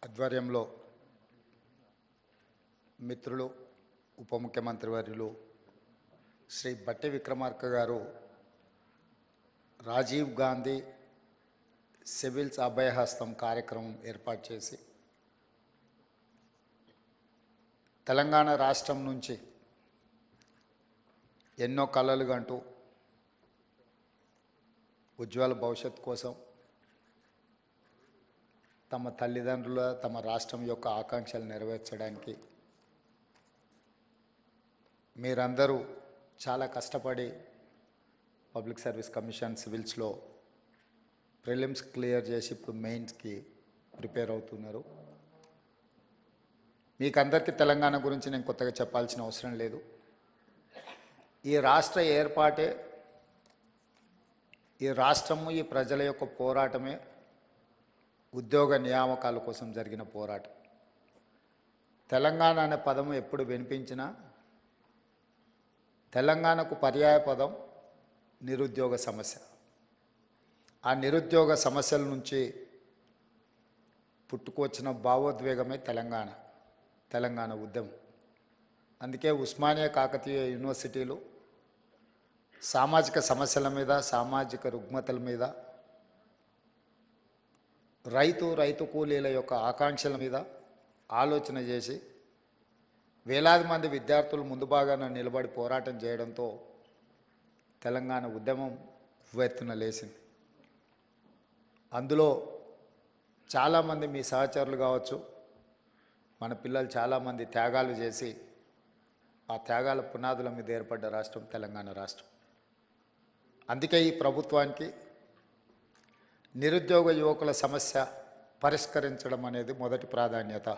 ఆధ్వర్యంలో మిత్రులు ఉప ముఖ్యమంత్రి వర్యులు శ్రీ బట్టి విక్రమార్క గారు రాజీవ్ గాంధీ సివిల్స్ అభయహస్తం కార్యక్రమం ఏర్పాటు చేసి తెలంగాణ రాష్ట్రం నుంచి ఎన్నో కలలు కంటూ ఉజ్వల భవిష్యత్తు కోసం తమ తల్లిదండ్రుల తమ రాష్ట్రం యొక్క ఆకాంక్షలు నెరవేర్చడానికి మీరందరూ చాలా కష్టపడి పబ్లిక్ సర్వీస్ కమిషన్ సివిల్స్లో ప్రిలిమ్స్ క్లియర్ చేసి ఇప్పుడు మెయిన్స్కి ప్రిపేర్ అవుతున్నారు. మీకందరికీ తెలంగాణ గురించి నేను కొత్తగా చెప్పాల్సిన అవసరం లేదు. ఈ రాష్ట్ర ఏర్పాటే, ఈ రాష్ట్రము ఈ ప్రజల యొక్క పోరాటమే ఉద్యోగ నియామకాల కోసం జరిగిన పోరాటం. తెలంగాణ అనే పదము ఎప్పుడు వినిపించినా తెలంగాణకు పర్యాయ పదం నిరుద్యోగ సమస్య. ఆ నిరుద్యోగ సమస్యల నుంచి పుట్టుకొచ్చిన భావోద్వేగమే తెలంగాణ ఉద్యమం. అందుకే ఉస్మానియా కాకతీయ యూనివర్సిటీలు సామాజిక సమస్యల మీద, సామాజిక రుగ్మతల మీద, రైతు కూలీల యొక్క ఆకాంక్షల మీద ఆలోచన చేసి వేలాది మంది విద్యార్థులు ముందు భాగాన నిలబడి పోరాటం చేయడంతో తెలంగాణ ఉద్యమం ఉవ్వెత్తున లేచింది. అందులో చాలామంది మీ సహచరులు కావచ్చు, మన పిల్లలు చాలామంది త్యాగాలు చేసి ఆ త్యాగాల పునాదుల మీద ఏర్పడ్డ రాష్ట్రం తెలంగాణ రాష్ట్రం. అందుకే ఈ ప్రభుత్వానికి నిరుద్యోగ యువకుల సమస్య పరిష్కరించడం అనేది మొదటి ప్రాధాన్యత.